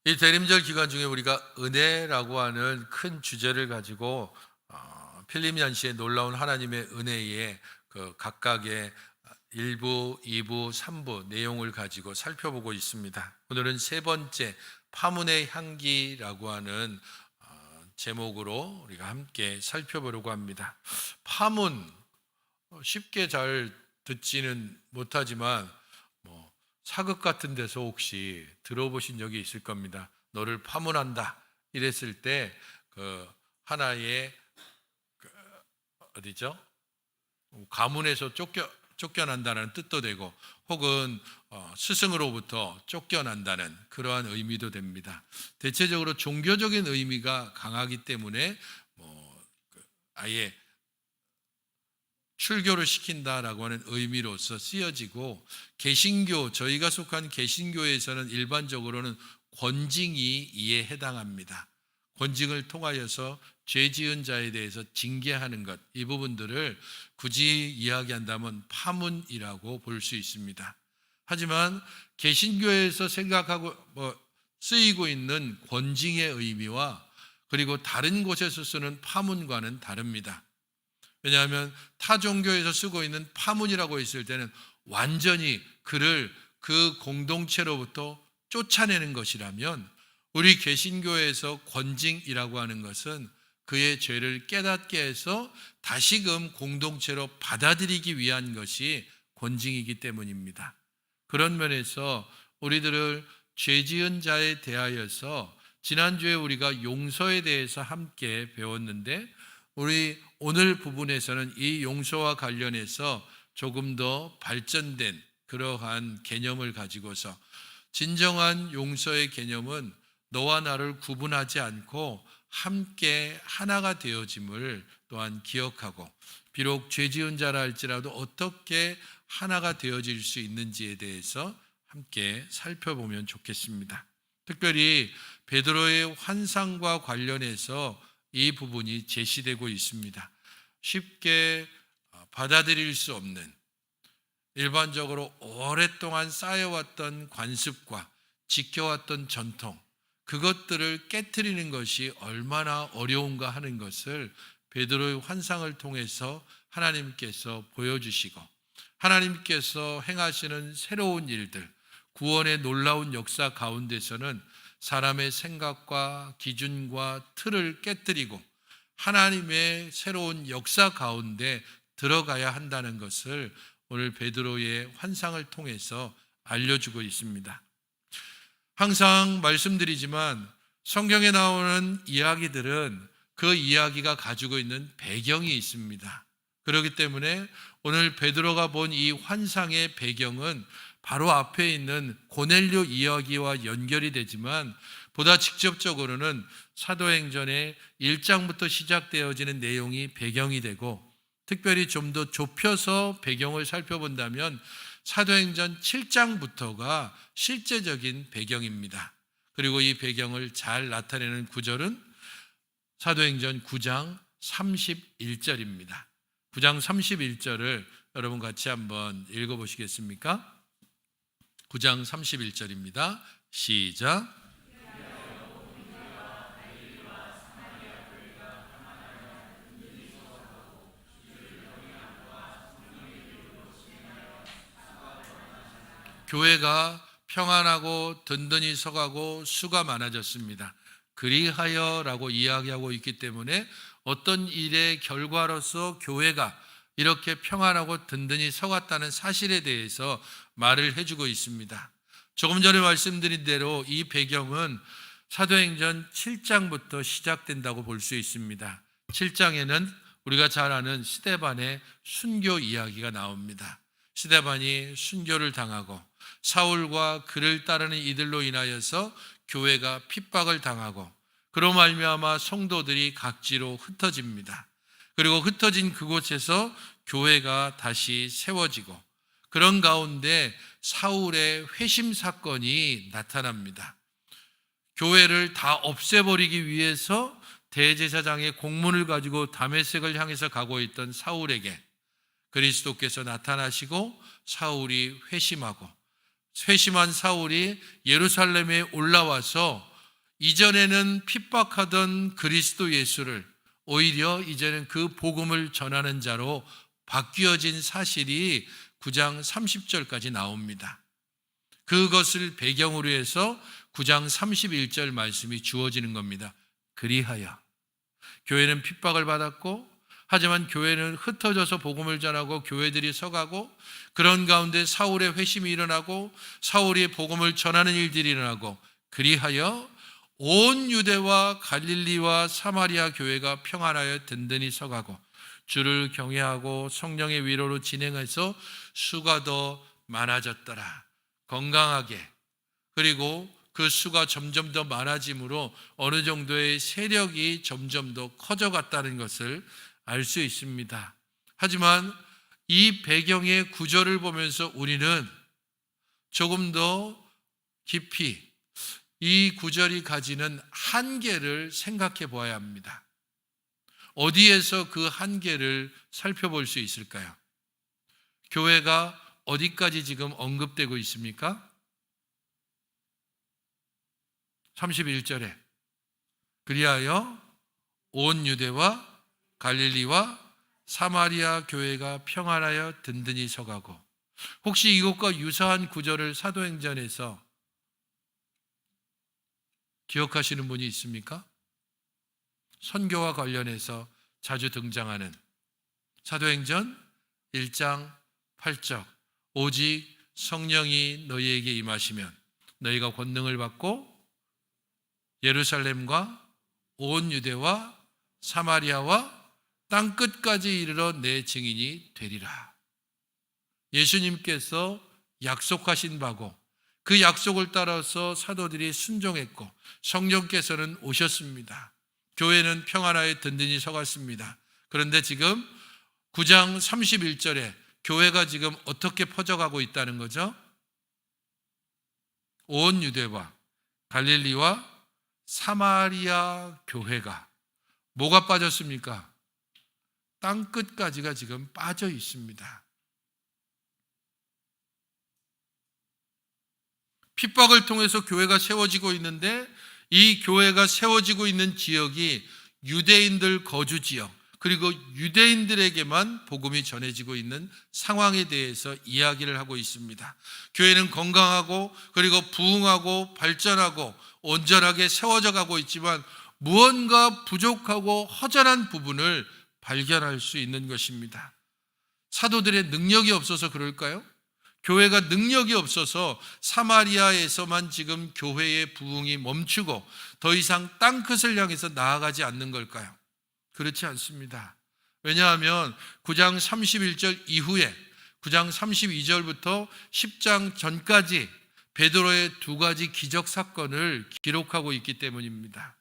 이 대림절 기간 중에 우리가 은혜라고 하는 큰 주제를 가지고 필립연시의 놀라운 하나님의 은혜의 그 각각의 1부, 2부, 3부 내용을 가지고 살펴보고 있습니다. 오늘은 세 번째 파문의 향기라고 하는 제목으로 우리가 함께 살펴보려고 합니다. 파문, 쉽게 잘 듣지는 못하지만 사극 같은 데서 혹시 들어보신 적이 있을 겁니다. 너를 파문한다 이랬을 때 그 하나의 어디죠? 가문에서 쫓겨난다는 뜻도 되고, 혹은 스승으로부터 쫓겨난다는 그러한 의미도 됩니다. 대체적으로 종교적인 의미가 강하기 때문에 아예 출교를 시킨다라고 하는 의미로서 쓰여지고, 개신교, 저희가 속한 개신교에서는 일반적으로는 권징이 이에 해당합니다. 권징을 통하여서 죄 지은 자에 대해서 징계하는 것, 이 부분들을 굳이 이야기한다면 파문이라고 볼 수 있습니다. 하지만 개신교에서 생각하고 쓰이고 있는 권징의 의미와 그리고 다른 곳에서 쓰는 파문과는 다릅니다. 왜냐하면 타 종교에서 쓰고 있는 파문이라고 했을 때는 완전히 그를 그 공동체로부터 쫓아내는 것이라면, 우리 개신교에서 권징이라고 하는 것은 그의 죄를 깨닫게 해서 다시금 공동체로 받아들이기 위한 것이 권징이기 때문입니다. 그런 면에서 우리들을 죄 지은 자에 대하여서 지난주에 우리가 용서에 대해서 함께 배웠는데, 우리 오늘 부분에서는 이 용서와 관련해서 조금 더 발전된 그러한 개념을 가지고서, 진정한 용서의 개념은 너와 나를 구분하지 않고 함께 하나가 되어짐을 또한 기억하고, 비록 죄 지은 자라 할지라도 어떻게 하나가 되어질 수 있는지에 대해서 함께 살펴보면 좋겠습니다. 특별히 베드로의 환상과 관련해서 이 부분이 제시되고 있습니다. 쉽게 받아들일 수 없는, 일반적으로 오랫동안 쌓여왔던 관습과 지켜왔던 전통, 그것들을 깨트리는 것이 얼마나 어려운가 하는 것을 베드로의 환상을 통해서 하나님께서 보여주시고, 하나님께서 행하시는 새로운 일들, 구원의 놀라운 역사 가운데서는 사람의 생각과 기준과 틀을 깨뜨리고 하나님의 새로운 역사 가운데 들어가야 한다는 것을 오늘 베드로의 환상을 통해서 알려주고 있습니다. 항상 말씀드리지만 성경에 나오는 이야기들은 그 이야기가 가지고 있는 배경이 있습니다. 그렇기 때문에 오늘 베드로가 본 이 환상의 배경은 바로 앞에 있는 고넬료 이야기와 연결이 되지만, 보다 직접적으로는 사도행전의 1장부터 시작되어지는 내용이 배경이 되고, 특별히 좀 더 좁혀서 배경을 살펴본다면 사도행전 7장부터가 실제적인 배경입니다. 그리고 이 배경을 잘 나타내는 구절은 사도행전 9장 31절입니다. 9장 31절을 여러분 같이 한번 읽어보시겠습니까? 9장 31절입니다. 시작. 교회가 평안하고 든든히 서가고 수가 많아졌습니다. 그리하여라고 이야기하고 있기 때문에 어떤 일의 결과로서 교회가 이렇게 평안하고 든든히 서갔다는 사실에 대해서 말을 해주고 있습니다. 조금 전에 말씀드린 대로 이 배경은 사도행전 7장부터 시작된다고 볼 수 있습니다. 7장에는 우리가 잘 아는 스데반의 순교 이야기가 나옵니다. 스데반이 순교를 당하고 사울과 그를 따르는 이들로 인하여서 교회가 핍박을 당하고, 그로 말미암아 성도들이 각지로 흩어집니다. 그리고 흩어진 그곳에서 교회가 다시 세워지고, 그런 가운데 사울의 회심 사건이 나타납니다. 교회를 다 없애버리기 위해서 대제사장의 공문을 가지고 다메섹을 향해서 가고 있던 사울에게 그리스도께서 나타나시고 사울이 회심하고, 회심한 사울이 예루살렘에 올라와서 이전에는 핍박하던 그리스도 예수를 오히려 이제는 그 복음을 전하는 자로 바뀌어진 사실이 9장 30절까지 나옵니다. 그것을 배경으로 해서 9장 31절 말씀이 주어지는 겁니다. 그리하여 교회는 핍박을 받았고, 하지만 교회는 흩어져서 복음을 전하고 교회들이 서가고, 그런 가운데 사울의 회심이 일어나고 사울이 복음을 전하는 일들이 일어나고, 그리하여 온 유대와 갈릴리와 사마리아 교회가 평안하여 든든히 서가고 주를 경외하고 성령의 위로로 진행해서 수가 더 많아졌더라. 건강하게, 그리고 그 수가 점점 더 많아짐으로 어느 정도의 세력이 점점 더 커져갔다는 것을 알 수 있습니다. 하지만 이 배경의 구절을 보면서 우리는 조금 더 깊이 이 구절이 가지는 한계를 생각해 보아야 합니다. 어디에서 그 한계를 살펴볼 수 있을까요? 교회가 어디까지 지금 언급되고 있습니까? 31절에 그리하여 온 유대와 갈릴리와 사마리아 교회가 평안하여 든든히 서가고, 혹시 이것과 유사한 구절을 사도행전에서 기억하시는 분이 있습니까? 선교와 관련해서 자주 등장하는 사도행전 1장 8절, 오직 성령이 너희에게 임하시면 너희가 권능을 받고 예루살렘과 온 유대와 사마리아와 땅끝까지 이르러 내 증인이 되리라. 예수님께서 약속하신 바고 그 약속을 따라서 사도들이 순종했고 성령께서는 오셨습니다. 교회는 평안하여 든든히 서갔습니다. 그런데 지금 9장 31절에 교회가 지금 어떻게 퍼져가고 있다는 거죠? 온 유대와 갈릴리와 사마리아 교회가 뭐가 빠졌습니까? 땅끝까지가 지금 빠져 있습니다. 핍박을 통해서 교회가 세워지고 있는데, 이 교회가 세워지고 있는 지역이 유대인들 거주 지역, 그리고 유대인들에게만 복음이 전해지고 있는 상황에 대해서 이야기를 하고 있습니다. 교회는 건강하고 그리고 부흥하고 발전하고 온전하게 세워져 가고 있지만 무언가 부족하고 허전한 부분을 발견할 수 있는 것입니다. 사도들의 능력이 없어서 그럴까요? 교회가 능력이 없어서 사마리아에서만 지금 교회의 부흥이 멈추고 더 이상 땅끝을 향해서 나아가지 않는 걸까요? 그렇지 않습니다. 왜냐하면 9장 31절 이후에 9장 32절부터 10장 전까지 베드로의 두 가지 기적 사건을 기록하고 있기 때문입니다.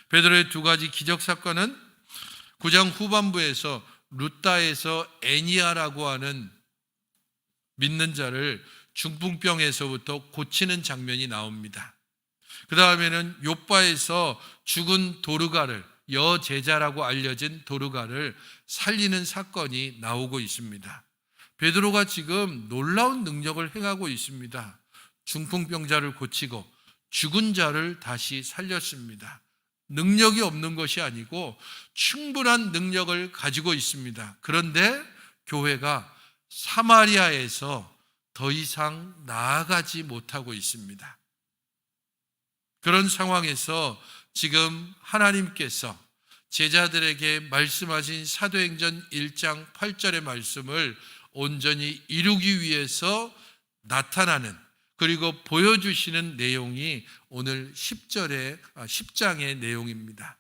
베드로의 두 가지 기적 사건은 9장 후반부에서 루다에서 애니아라고 하는 믿는 자를 중풍병에서부터 고치는 장면이 나옵니다. 그 다음에는 욥바에서 죽은 도르가를, 여제자라고 알려진 도르가를 살리는 사건이 나오고 있습니다. 베드로가 지금 놀라운 능력을 행하고 있습니다. 중풍병자를 고치고 죽은 자를 다시 살렸습니다. 능력이 없는 것이 아니고 충분한 능력을 가지고 있습니다. 그런데 교회가 사마리아에서 더 이상 나아가지 못하고 있습니다. 그런 상황에서 지금 하나님께서 제자들에게 말씀하신 사도행전 1장 8절의 말씀을 온전히 이루기 위해서 나타나는, 그리고 보여주시는 내용이 오늘 10장의 내용입니다.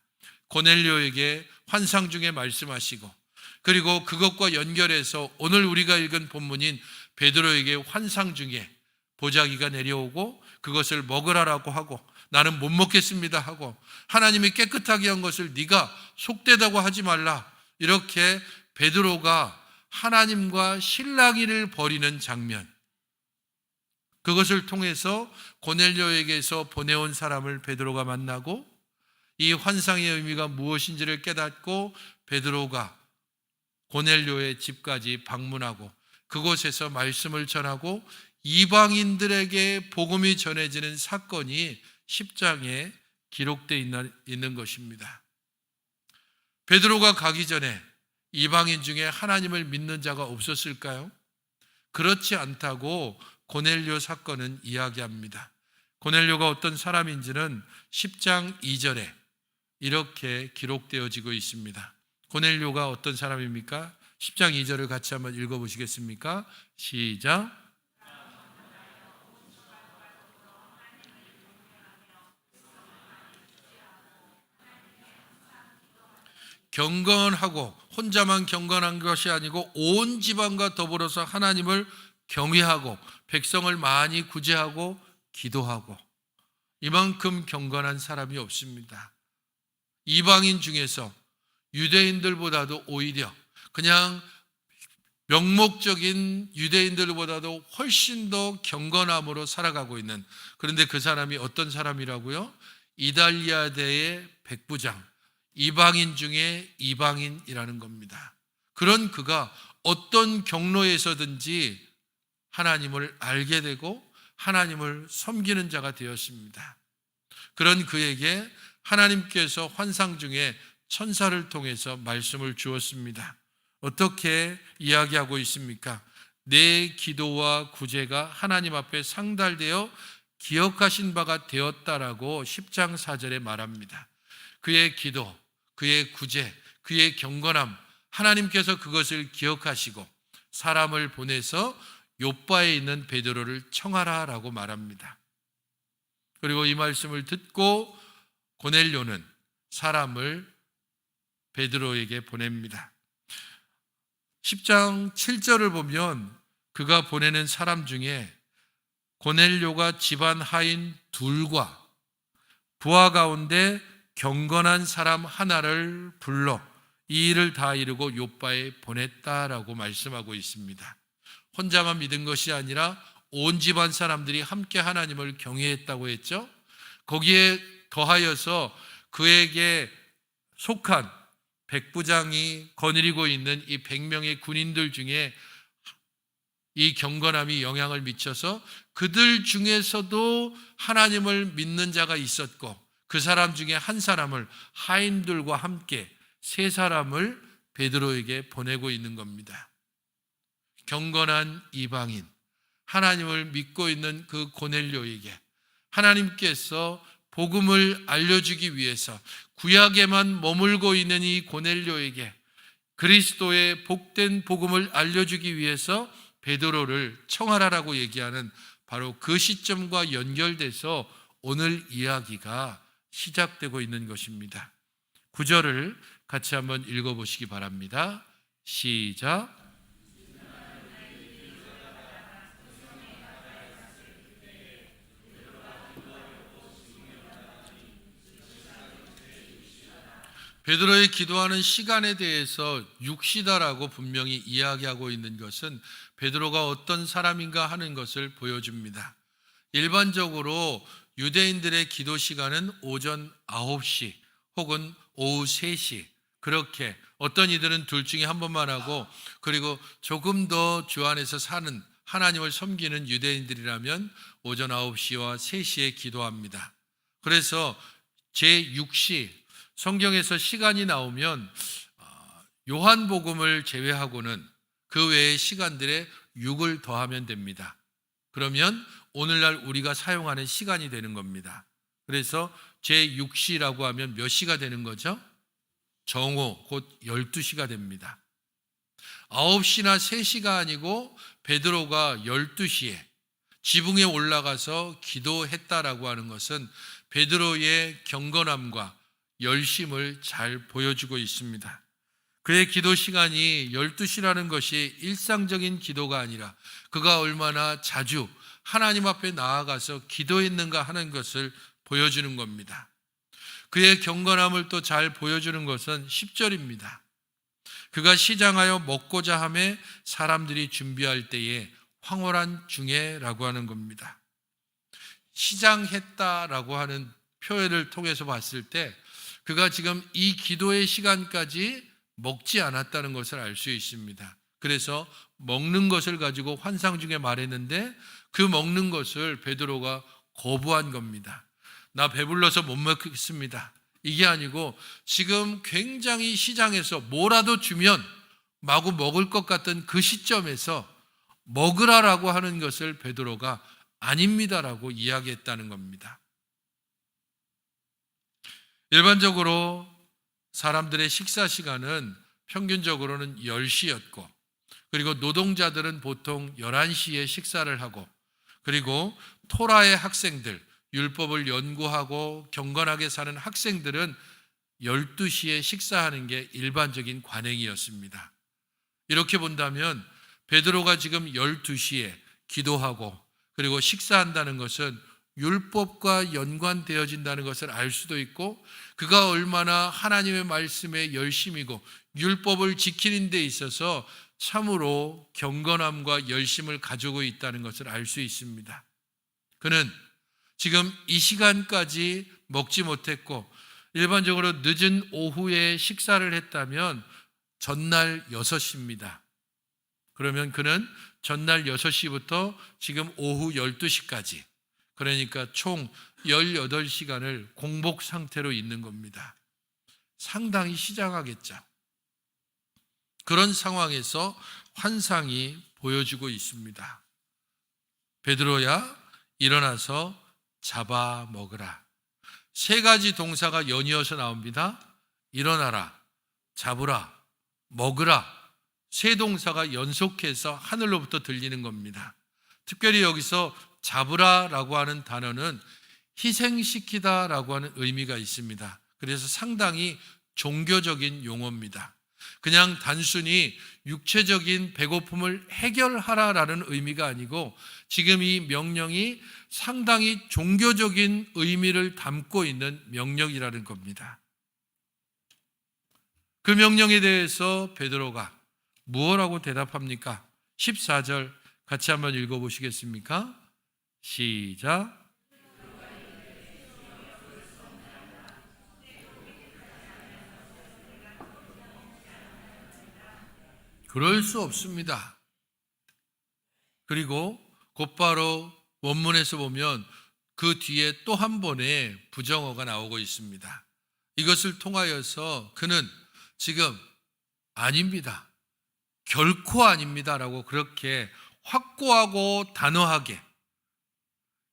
고넬료에게 환상 중에 말씀하시고, 그리고 그것과 연결해서 오늘 우리가 읽은 본문인 베드로에게 환상 중에 보자기가 내려오고 그것을 먹으라라고 하고 나는 못 먹겠습니다 하고, 하나님이 깨끗하게 한 것을 네가 속되다고 하지 말라, 이렇게 베드로가 하나님과 실랑이를 벌이는 장면, 그것을 통해서 고넬료에게서 보내온 사람을 베드로가 만나고 이 환상의 의미가 무엇인지를 깨닫고 베드로가 고넬료의 집까지 방문하고 그곳에서 말씀을 전하고 이방인들에게 복음이 전해지는 사건이 10장에 기록되어 있는 것입니다. 베드로가 가기 전에 이방인 중에 하나님을 믿는 자가 없었을까요? 그렇지 않다고 고넬료 사건은 이야기합니다. 고넬료가 어떤 사람인지는 10장 2절에 이렇게 기록되어지고 있습니다. 고넬료가 어떤 사람입니까? 10장 2절을 같이 한번 읽어보시겠습니까? 시작. 경건하고 혼자만 경건한 것이 아니고 온 집안과 더불어서 하나님을 경외하고 백성을 많이 구제하고 기도하고, 이만큼 경건한 사람이 없습니다. 이방인 중에서 유대인들보다도 오히려 그냥 명목적인 유대인들보다도 훨씬 더 경건함으로 살아가고 있는, 그런데 그 사람이 어떤 사람이라고요? 이달리아대의 백부장, 이방인 중에 이방인이라는 겁니다. 그런 그가 어떤 경로에서든지 하나님을 알게 되고 하나님을 섬기는 자가 되었습니다. 그런 그에게 하나님께서 환상 중에 천사를 통해서 말씀을 주었습니다. 어떻게 이야기하고 있습니까? 내 기도와 구제가 하나님 앞에 상달되어 기억하신 바가 되었다라고 10장 4절에 말합니다. 그의 기도, 그의 구제, 그의 경건함, 하나님께서 그것을 기억하시고 사람을 보내서 욥바에 있는 베드로를 청하라라고 말합니다. 그리고 이 말씀을 듣고 고넬료는 사람을 베드로에게 보냅니다. 10장 7절을 보면 그가 보내는 사람 중에 고넬료가 집안 하인 둘과 부하 가운데 경건한 사람 하나를 불러 이 일을 다 이루고 욥바에 보냈다라고 말씀하고 있습니다. 혼자만 믿은 것이 아니라 온 집안 사람들이 함께 하나님을 경외했다고 했죠. 거기에 더하여서 그에게 속한 백부장이 거느리고 있는 이 100명의 군인들 중에 이 경건함이 영향을 미쳐서 그들 중에서도 하나님을 믿는 자가 있었고, 그 사람 중에 한 사람을 하인들과 함께 3사람을 베드로에게 보내고 있는 겁니다. 경건한 이방인, 하나님을 믿고 있는 그 고넬료에게 하나님께서 복음을 알려주기 위해서 구약에만 머물고 있는 이 고넬료에게 그리스도의 복된 복음을 알려주기 위해서 베드로를 청하라라고 얘기하는 바로 그 시점과 연결돼서 오늘 이야기가 시작되고 있는 것입니다. 9절을 같이 한번 읽어보시기 바랍니다. 시작. 베드로의 기도하는 시간에 대해서 육시다라고 분명히 이야기하고 있는 것은 베드로가 어떤 사람인가 하는 것을 보여줍니다. 일반적으로 유대인들의 기도 시간은 오전 9시 혹은 오후 3시, 그렇게 어떤 이들은 둘 중에 한 번만 하고, 그리고 조금 더 주 안에서 사는 하나님을 섬기는 유대인들이라면 오전 9시와 3시에 기도합니다. 그래서 제6시 성경에서 시간이 나오면 요한복음을 제외하고는 그 외의 시간들에 6을 더하면 됩니다. 그러면 오늘날 우리가 사용하는 시간이 되는 겁니다. 그래서 제6시라고 하면 몇 시가 되는 거죠? 정오, 곧 12시가 됩니다. 9시나 3시가 아니고 베드로가 12시에 지붕에 올라가서 기도했다라고 하는 것은 베드로의 경건함과 열심을 잘 보여주고 있습니다. 그의 기도 시간이 12시라는 것이 일상적인 기도가 아니라 그가 얼마나 자주 하나님 앞에 나아가서 기도했는가 하는 것을 보여주는 겁니다. 그의 경건함을 또 잘 보여주는 것은 10절입니다. 그가 시장하여 먹고자 하며 사람들이 준비할 때에 황홀한 중에라고 하는 겁니다. 시장했다라고 하는 표현을 통해서 봤을 때 그가 지금 이 기도의 시간까지 먹지 않았다는 것을 알 수 있습니다. 그래서 먹는 것을 가지고 환상 중에 말했는데 그 먹는 것을 베드로가 거부한 겁니다. 나 배불러서 못 먹겠습니다. 이게 아니고 지금 굉장히 시장에서 뭐라도 주면 마구 먹을 것 같던 그 시점에서 먹으라라고 하는 것을 베드로가 아닙니다라고 이야기했다는 겁니다. 일반적으로 사람들의 식사 시간은 평균적으로는 10시였고, 그리고 노동자들은 보통 11시에 식사를 하고, 그리고 토라의 학생들, 율법을 연구하고 경건하게 사는 학생들은 12시에 식사하는 게 일반적인 관행이었습니다. 이렇게 본다면 베드로가 지금 12시에 기도하고 그리고 식사한다는 것은 율법과 연관되어진다는 것을 알 수도 있고, 그가 얼마나 하나님의 말씀에 열심이고 율법을 지키는 데 있어서 참으로 경건함과 열심을 가지고 있다는 것을 알 수 있습니다. 그는 지금 이 시간까지 먹지 못했고, 일반적으로 늦은 오후에 식사를 했다면 전날 6시입니다. 그러면 그는 전날 6시부터 지금 오후 12시까지, 그러니까 총 18시간을 공복 상태로 있는 겁니다. 상당히 시장하겠죠. 그런 상황에서 환상이 보여지고 있습니다. 베드로야, 일어나서 잡아 먹으라. 3가지 동사가 연이어서 나옵니다. 일어나라, 잡으라, 먹으라. 3동사가 연속해서 하늘로부터 들리는 겁니다. 특별히 여기서 잡으라라고 하는 단어는 희생시키다라고 하는 의미가 있습니다. 그래서 상당히 종교적인 용어입니다. 그냥 단순히 육체적인 배고픔을 해결하라라는 의미가 아니고, 지금 이 명령이 상당히 종교적인 의미를 담고 있는 명령이라는 겁니다. 그 명령에 대해서 베드로가 무엇라고 대답합니까? 14절 같이 한번 읽어보시겠습니까? 시작. 그럴 수 없습니다. 그리고 곧바로 원문에서 보면 그 뒤에 또 한 번의 부정어가 나오고 있습니다. 이것을 통하여서 그는 지금 아닙니다, 결코 아닙니다라고 그렇게 확고하고 단호하게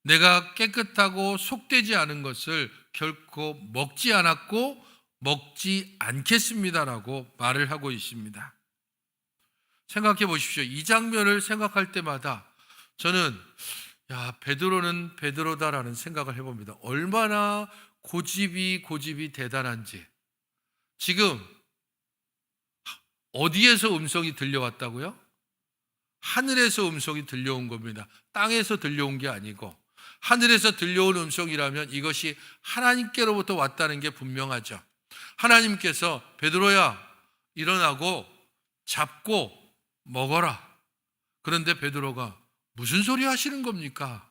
내가 깨끗하고 속되지 않은 것을 결코 먹지 않았고 먹지 않겠습니다라고 말을 하고 있습니다. 생각해 보십시오. 이 장면을 생각할 때마다 저는 베드로는 베드로다라는 생각을 해봅니다. 얼마나 고집이 대단한지. 지금 어디에서 음성이 들려왔다고요? 하늘에서 음성이 들려온 겁니다. 땅에서 들려온 게 아니고, 하늘에서 들려온 음성이라면 이것이 하나님께로부터 왔다는 게 분명하죠. 하나님께서 베드로야, 일어나고 잡고 먹어라. 그런데 베드로가 무슨 소리 하시는 겁니까?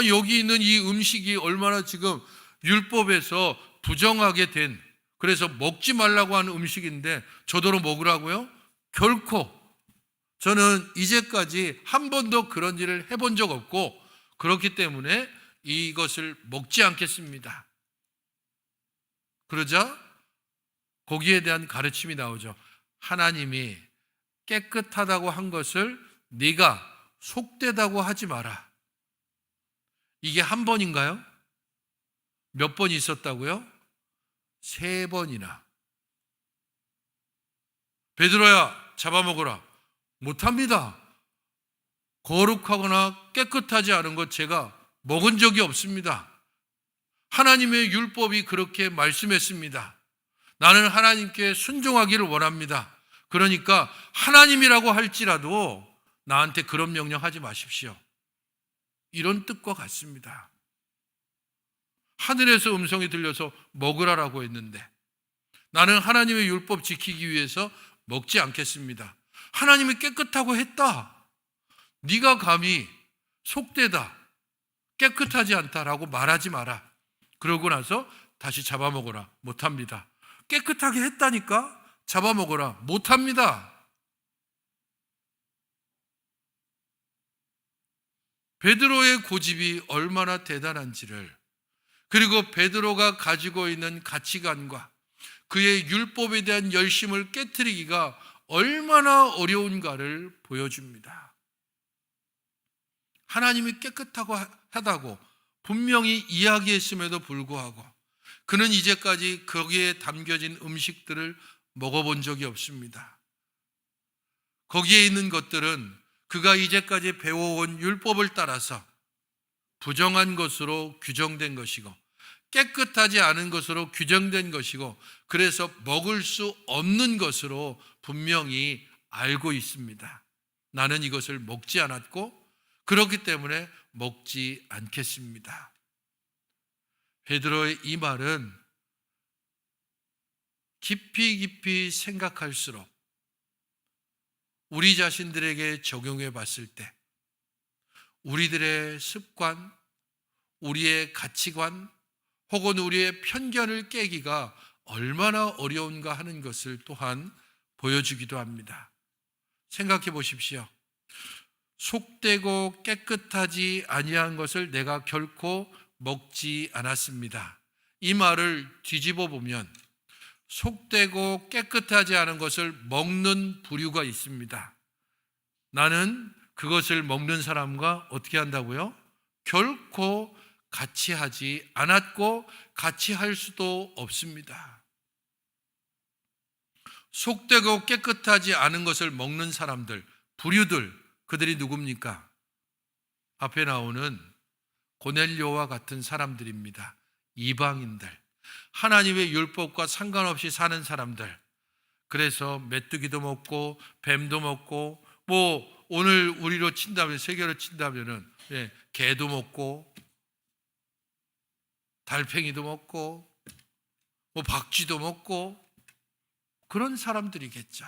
여기 있는 이 음식이 얼마나 지금 율법에서 부정하게 된, 그래서 먹지 말라고 하는 음식인데 저더러 먹으라고요? 결코. 저는 이제까지 한 번도 그런 일을 해본 적 없고, 그렇기 때문에 이것을 먹지 않겠습니다. 그러자 거기에 대한 가르침이 나오죠. 하나님이 깨끗하다고 한 것을 네가 속되다고 하지 마라. 이게 한 번인가요? 몇 번 있었다고요? 3번이나. 베드로야, 잡아먹어라. 못합니다. 거룩하거나 깨끗하지 않은 것 제가 먹은 적이 없습니다. 하나님의 율법이 그렇게 말씀했습니다. 나는 하나님께 순종하기를 원합니다. 그러니까 하나님이라고 할지라도 나한테 그런 명령하지 마십시오. 이런 뜻과 같습니다. 하늘에서 음성이 들려서 먹으라라고 했는데 나는 하나님의 율법 지키기 위해서 먹지 않겠습니다. 하나님이 깨끗하고 했다. 네가 감히 속되다, 깨끗하지 않다라고 말하지 마라. 그러고 나서 다시 잡아먹어라. 못합니다. 깨끗하게 했다니까? 잡아먹어라. 못합니다. 베드로의 고집이 얼마나 대단한지를, 그리고 베드로가 가지고 있는 가치관과 그의 율법에 대한 열심을 깨트리기가 얼마나 어려운가를 보여줍니다. 하나님이 깨끗하고 하다고 분명히 이야기했음에도 불구하고 그는 이제까지 거기에 담겨진 음식들을 먹어본 적이 없습니다. 거기에 있는 것들은 그가 이제까지 배워온 율법을 따라서 부정한 것으로 규정된 것이고 깨끗하지 않은 것으로 규정된 것이고 그래서 먹을 수 없는 것으로 분명히 알고 있습니다. 나는 이것을 먹지 않았고 그렇기 때문에 먹지 않겠습니다. 베드로의 이 말은 깊이 생각할수록 우리 자신들에게 적용해 봤을 때 우리들의 습관, 우리의 가치관 혹은 우리의 편견을 깨기가 얼마나 어려운가 하는 것을 또한 보여주기도 합니다. 생각해 보십시오. 속되고 깨끗하지 아니한 것을 내가 결코 먹지 않았습니다. 이 말을 뒤집어 보면 속되고 깨끗하지 않은 것을 먹는 부류가 있습니다. 나는 그것을 먹는 사람과 어떻게 한다고요? 결코 같이 하지 않았고 같이 할 수도 없습니다. 속되고 깨끗하지 않은 것을 먹는 사람들, 부류들, 그들이 누굽니까? 앞에 나오는 고넬료와 같은 사람들입니다. 이방인들, 하나님의 율법과 상관없이 사는 사람들. 그래서 메뚜기도 먹고 뱀도 먹고 오늘 우리로 친다면 세계로 친다면은 개도 먹고 달팽이도 먹고 박쥐도 먹고 그런 사람들이겠죠.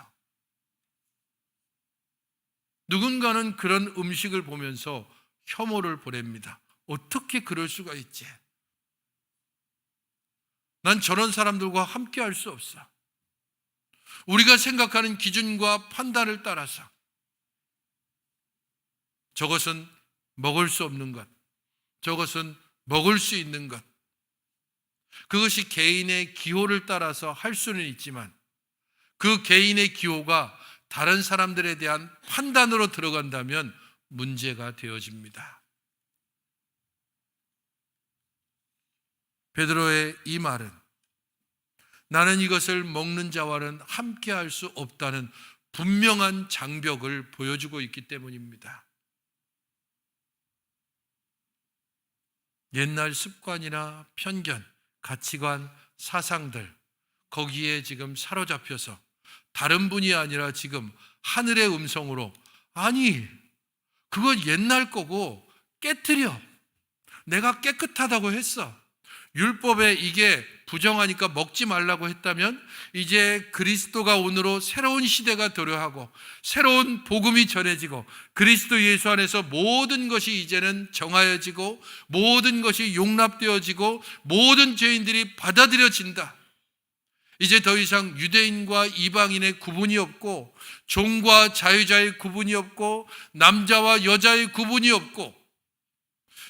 누군가는 그런 음식을 보면서 혐오를 보냅니다. 어떻게 그럴 수가 있지? 난 저런 사람들과 함께 할 수 없어. 우리가 생각하는 기준과 판단을 따라서 저것은 먹을 수 없는 것, 저것은 먹을 수 있는 것, 그것이 개인의 기호를 따라서 할 수는 있지만 그 개인의 기호가 다른 사람들에 대한 판단으로 들어간다면 문제가 되어집니다. 베드로의 이 말은 나는 이것을 먹는 자와는 함께 할 수 없다는 분명한 장벽을 보여주고 있기 때문입니다. 옛날 습관이나 편견, 가치관, 사상들 거기에 지금 사로잡혀서 다른 분이 아니라 지금 하늘의 음성으로 아니 그건 옛날 거고 깨트려. 내가 깨끗하다고 했어. 율법에 이게 부정하니까 먹지 말라고 했다면 이제 그리스도가 오늘로 새로운 시대가 도래하고 새로운 복음이 전해지고 그리스도 예수 안에서 모든 것이 이제는 정하여지고 모든 것이 용납되어지고 모든 죄인들이 받아들여진다. 이제 더 이상 유대인과 이방인의 구분이 없고 종과 자유자의 구분이 없고 남자와 여자의 구분이 없고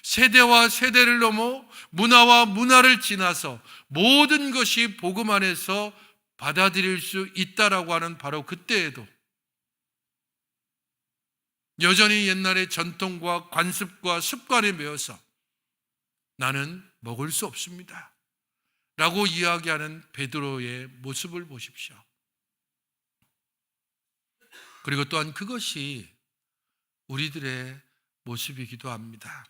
세대와 세대를 넘어 문화와 문화를 지나서 모든 것이 복음 안에서 받아들일 수 있다라고 하는 바로 그때에도 여전히 옛날의 전통과 관습과 습관에 매여서 나는 먹을 수 없습니다 라고 이야기하는 베드로의 모습을 보십시오. 그리고 또한 그것이 우리들의 모습이기도 합니다.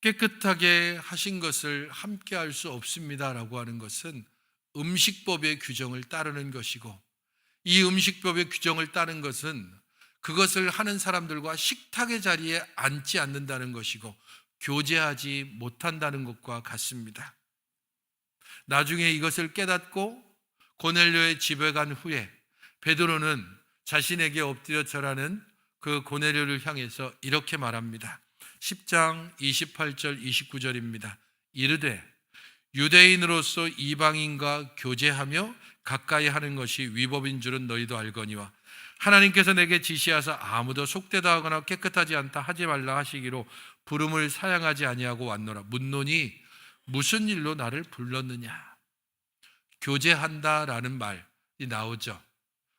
깨끗하게 하신 것을 함께 할 수 없습니다라고 하는 것은 음식법의 규정을 따르는 것이고 이 음식법의 규정을 따르는 것은 그것을 하는 사람들과 식탁의 자리에 앉지 않는다는 것이고 교제하지 못한다는 것과 같습니다. 나중에 이것을 깨닫고 고넬료의 집에 간 후에 베드로는 자신에게 엎드려 절하는 그 고넬료를 향해서 이렇게 말합니다. 10장 28절 29절입니다. 이르되 유대인으로서 이방인과 교제하며 가까이 하는 것이 위법인 줄은 너희도 알거니와 하나님께서 내게 지시하사 아무도 속되다 하거나 깨끗하지 않다 하지 말라 하시기로 부름을 사양하지 아니하고 왔노라. 묻노니 무슨 일로 나를 불렀느냐. 교제한다라는 말이 나오죠.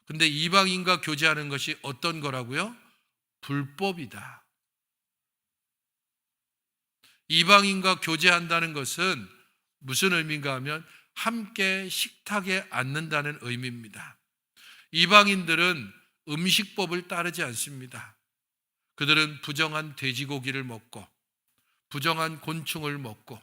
근데 이방인과 교제하는 것이 어떤 거라고요? 불법이다. 이방인과 교제한다는 것은 무슨 의미인가 하면 함께 식탁에 앉는다는 의미입니다. 이방인들은 음식법을 따르지 않습니다. 그들은 부정한 돼지고기를 먹고 부정한 곤충을 먹고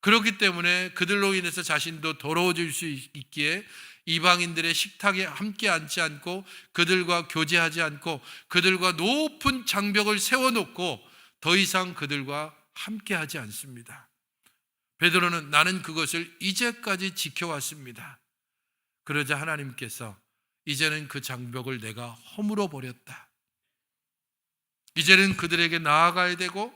그렇기 때문에 그들로 인해서 자신도 더러워질 수 있기에 이방인들의 식탁에 함께 앉지 않고 그들과 교제하지 않고 그들과 높은 장벽을 세워놓고 더 이상 그들과 함께하지 않습니다. 베드로는 나는 그것을 이제까지 지켜왔습니다. 그러자 하나님께서 이제는 그 장벽을 내가 허물어 버렸다. 이제는 그들에게 나아가야 되고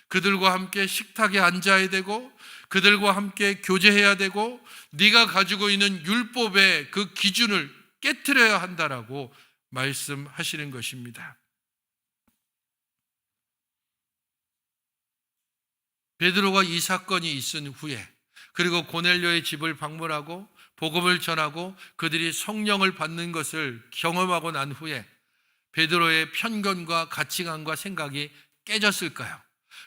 그들과 함께 식탁에 앉아야 되고 그들과 함께 교제해야 되고 네가 가지고 있는 율법의 그 기준을 깨트려야 한다라고 말씀하시는 것입니다. 베드로가 이 사건이 있은 후에 그리고 고넬료의 집을 방문하고 복음을 전하고 그들이 성령을 받는 것을 경험하고 난 후에 베드로의 편견과 가치관과 생각이 깨졌을까요?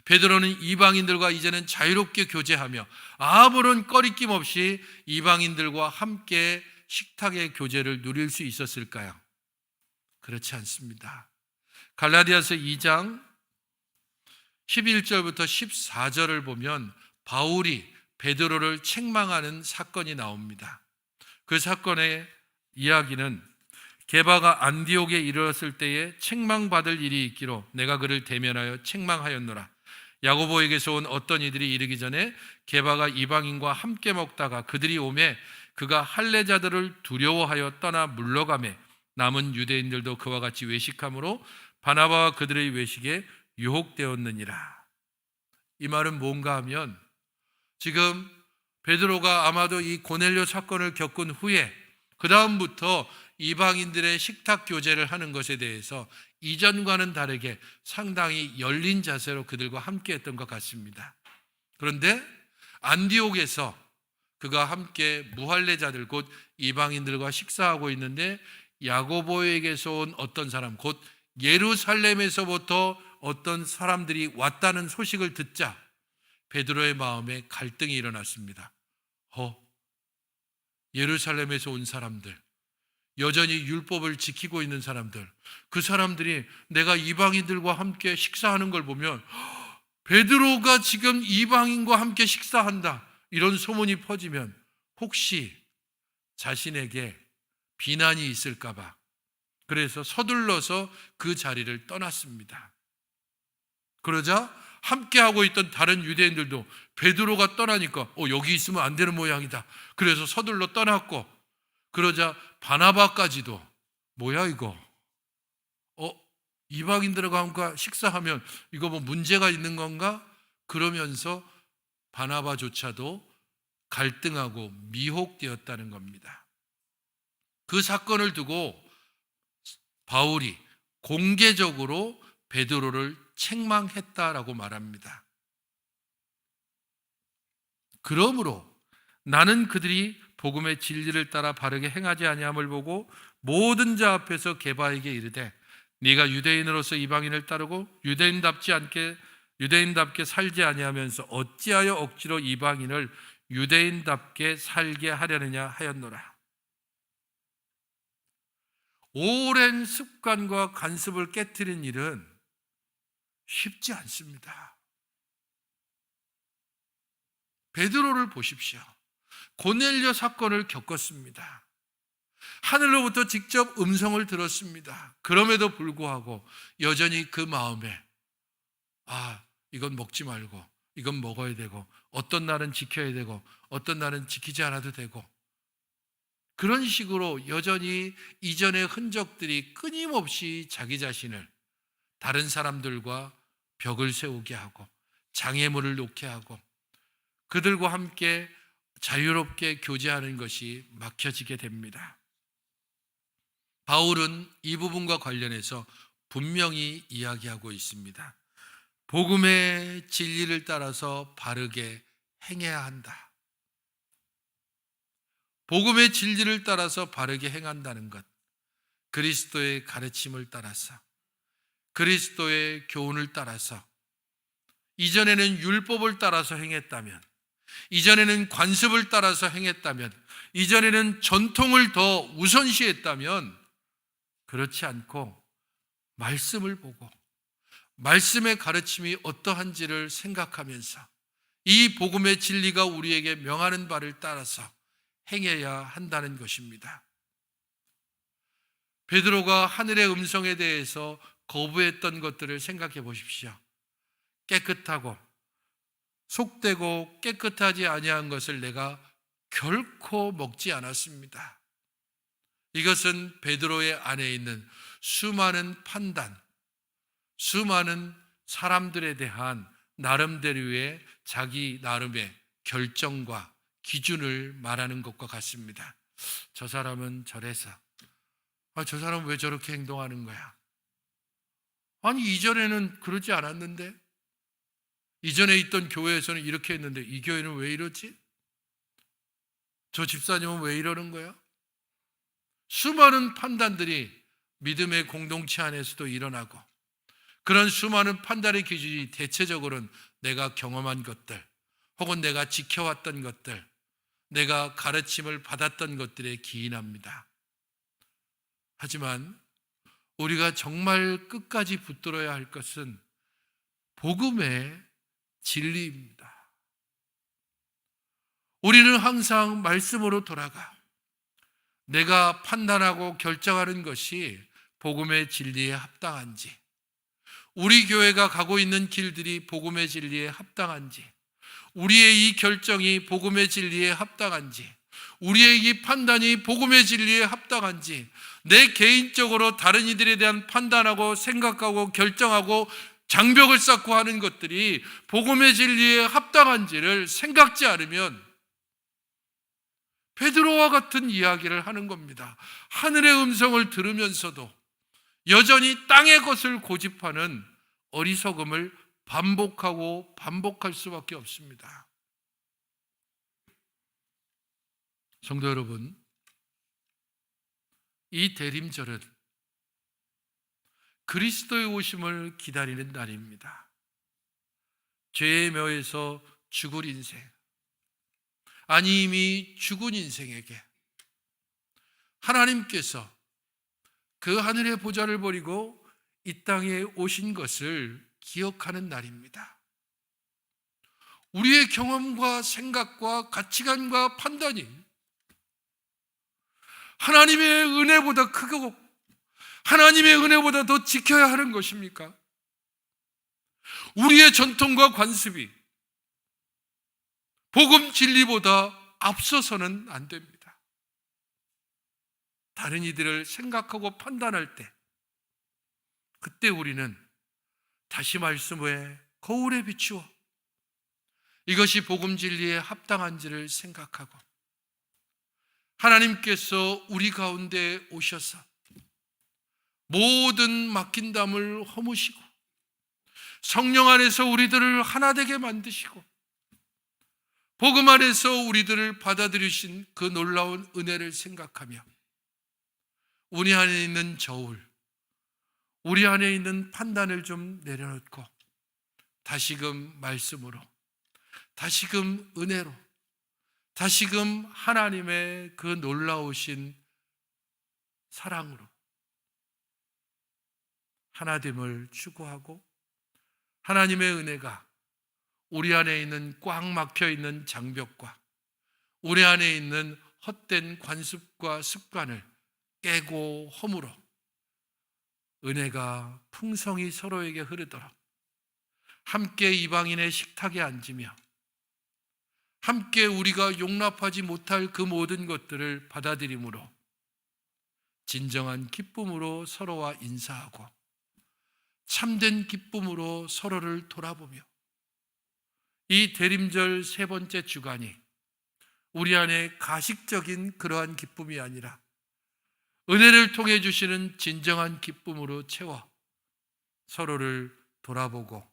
베드로는 이방인들과 이제는 자유롭게 교제하며 아무런 꺼리낌 없이 이방인들과 함께 식탁의 교제를 누릴 수 있었을까요? 그렇지 않습니다. 갈라디아서 2장 11절부터 14절을 보면 바울이 베드로를 책망하는 사건이 나옵니다. 그 사건의 이야기는 게바가 안디옥에 이르렀을 때에 책망받을 일이 있기로 내가 그를 대면하여 책망하였노라. 야고보에게서 온 어떤 이들이 이르기 전에 게바가 이방인과 함께 먹다가 그들이 오매 그가 할례자들을 두려워하여 떠나 물러가매 남은 유대인들도 그와 같이 외식함으로 바나바와 그들의 외식에 유혹되었느니라. 이 말은 뭔가 하면 지금 베드로가 아마도 이 고넬료 사건을 겪은 후에 그 다음부터 이방인들의 식탁 교제를 하는 것에 대해서 이전과는 다르게 상당히 열린 자세로 그들과 함께 했던 것 같습니다. 그런데 안디옥에서 그가 함께 무할례자들 곧 이방인들과 식사하고 있는데 야고보에게서 온 어떤 사람 곧 예루살렘에서부터 어떤 사람들이 왔다는 소식을 듣자 베드로의 마음에 갈등이 일어났습니다. 예루살렘에서 온 사람들, 여전히 율법을 지키고 있는 사람들, 그 사람들이 내가 이방인들과 함께 식사하는 걸 보면 베드로가 지금 이방인과 함께 식사한다 이런 소문이 퍼지면 혹시 자신에게 비난이 있을까 봐 그래서 서둘러서 그 자리를 떠났습니다. 그러자 함께하고 있던 다른 유대인들도 베드로가 떠나니까 여기 있으면 안 되는 모양이다. 그래서 서둘러 떠났고 그러자 바나바까지도 뭐야 이거? 이방인들과 함께 식사하면 이거 뭐 문제가 있는 건가? 그러면서 바나바조차도 갈등하고 미혹되었다는 겁니다. 그 사건을 두고 바울이 공개적으로 베드로를 책망했다라고 말합니다. 그러므로 나는 그들이 복음의 진리를 따라 바르게 행하지 아니함을 보고 모든 자 앞에서 게바에게 이르되 네가 유대인으로서 이방인을 따르고 유대인답게 살지 아니하면서 어찌하여 억지로 이방인을 유대인답게 살게 하려느냐 하였노라. 오랜 습관과 관습을 깨트린 일은 쉽지 않습니다. 베드로를 보십시오. 고넬료 사건을 겪었습니다. 하늘로부터 직접 음성을 들었습니다. 그럼에도 불구하고 여전히 그 마음에 이건 먹지 말고 이건 먹어야 되고 어떤 날은 지켜야 되고 어떤 날은 지키지 않아도 되고 그런 식으로 여전히 이전의 흔적들이 끊임없이 자기 자신을 다른 사람들과 벽을 세우게 하고 장애물을 놓게 하고 그들과 함께 자유롭게 교제하는 것이 막혀지게 됩니다. 바울은 이 부분과 관련해서 분명히 이야기하고 있습니다. 복음의 진리를 따라서 바르게 행해야 한다. 복음의 진리를 따라서 바르게 행한다는 것, 그리스도의 가르침을 따라서, 그리스도의 교훈을 따라서, 이전에는 율법을 따라서 행했다면, 이전에는 관습을 따라서 행했다면, 이전에는 전통을 더 우선시했다면, 그렇지 않고 말씀을 보고 말씀의 가르침이 어떠한지를 생각하면서 이 복음의 진리가 우리에게 명하는 바를 따라서 행해야 한다는 것입니다. 베드로가 하늘의 음성에 대해서 거부했던 것들을 생각해 보십시오. 깨끗하고 속되고 깨끗하지 아니한 것을 내가 결코 먹지 않았습니다. 이것은 베드로의 안에 있는 수많은 판단, 수많은 사람들에 대한 나름대로의 자기 나름의 결정과 기준을 말하는 것과 같습니다. 저 사람은 저래서, 저 사람은 왜 저렇게 행동하는 거야? 아니, 이전에는 그러지 않았는데, 이전에 있던 교회에서는 이렇게 했는데 이 교회는 왜 이러지? 저 집사님은 왜 이러는 거야? 수많은 판단들이 믿음의 공동체 안에서도 일어나고, 그런 수많은 판단의 기준이 대체적으로는 내가 경험한 것들, 혹은 내가 지켜왔던 것들, 내가 가르침을 받았던 것들에 기인합니다. 하지만 우리가 정말 끝까지 붙들어야 할 것은 복음의 진리입니다. 우리는 항상 말씀으로 돌아가 내가 판단하고 결정하는 것이 복음의 진리에 합당한지, 우리 교회가 가고 있는 길들이 복음의 진리에 합당한지, 우리의 이 결정이 복음의 진리에 합당한지, 우리의 이 판단이 복음의 진리에 합당한지, 내 개인적으로 다른 이들에 대한 판단하고 생각하고 결정하고 장벽을 쌓고 하는 것들이 복음의 진리에 합당한지를 생각지 않으면 베드로와 같은 이야기를 하는 겁니다. 하늘의 음성을 들으면서도 여전히 땅의 것을 고집하는 어리석음을 반복하고 반복할 수밖에 없습니다. 성도 여러분, 이 대림절은 그리스도의 오심을 기다리는 날입니다. 죄의 묘에서 죽을 인생, 아니 이미 죽은 인생에게 하나님께서 그 하늘의 보좌를 버리고 이 땅에 오신 것을 기억하는 날입니다. 우리의 경험과 생각과 가치관과 판단이 하나님의 은혜보다 크고 하나님의 은혜보다 더 지켜야 하는 것입니까? 우리의 전통과 관습이 복음 진리보다 앞서서는 안 됩니다. 다른 이들을 생각하고 판단할 때, 그때 우리는 다시 말씀에 거울에 비추어 이것이 복음 진리에 합당한지를 생각하고, 하나님께서 우리 가운데 오셔서 모든 막힌 담을 허무시고 성령 안에서 우리들을 하나 되게 만드시고 복음 안에서 우리들을 받아들이신 그 놀라운 은혜를 생각하며 우리 안에 있는 저울, 우리 안에 있는 판단을 좀 내려놓고 다시금 말씀으로, 다시금 은혜로, 다시금 하나님의 그 놀라우신 사랑으로 하나됨을 추구하고, 하나님의 은혜가 우리 안에 있는 꽉 막혀 있는 장벽과 우리 안에 있는 헛된 관습과 습관을 깨고 허물어 은혜가 풍성히 서로에게 흐르도록 함께 이방인의 식탁에 앉으며 함께 우리가 용납하지 못할 그 모든 것들을 받아들임으로 진정한 기쁨으로 서로와 인사하고 참된 기쁨으로 서로를 돌아보며 이 대림절 세 번째 주간이 우리 안에 가식적인 그러한 기쁨이 아니라 은혜를 통해 주시는 진정한 기쁨으로 채워 서로를 돌아보고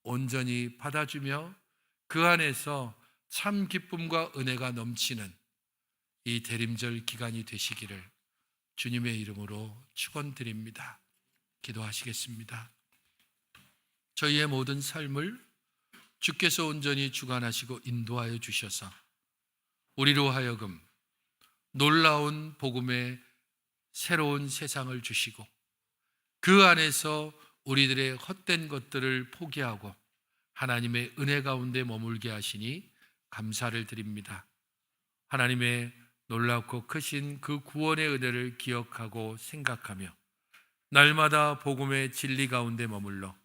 온전히 받아주며 그 안에서 참 기쁨과 은혜가 넘치는 이 대림절 기간이 되시기를 주님의 이름으로 축원드립니다. 기도하시겠습니다. 저희의 모든 삶을 주께서 온전히 주관하시고 인도하여 주셔서 우리로 하여금 놀라운 복음의 새로운 세상을 주시고 그 안에서 우리들의 헛된 것들을 포기하고 하나님의 은혜 가운데 머물게 하시니 감사를 드립니다. 하나님의 놀랍고 크신 그 구원의 은혜를 기억하고 생각하며 날마다 복음의 진리 가운데 머물러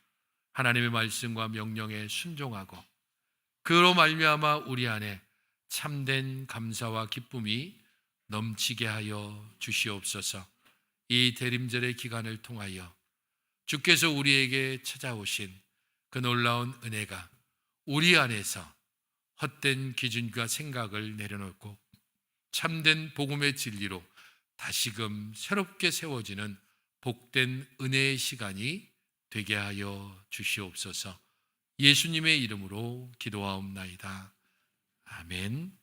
하나님의 말씀과 명령에 순종하고 그로 말미암아 우리 안에 참된 감사와 기쁨이 넘치게 하여 주시옵소서. 이 대림절의 기간을 통하여 주께서 우리에게 찾아오신 그 놀라운 은혜가 우리 안에서 헛된 기준과 생각을 내려놓고 참된 복음의 진리로 다시금 새롭게 세워지는 복된 은혜의 시간이 되게 하여 주시옵소서. 예수님의 이름으로 기도하옵나이다. 아멘.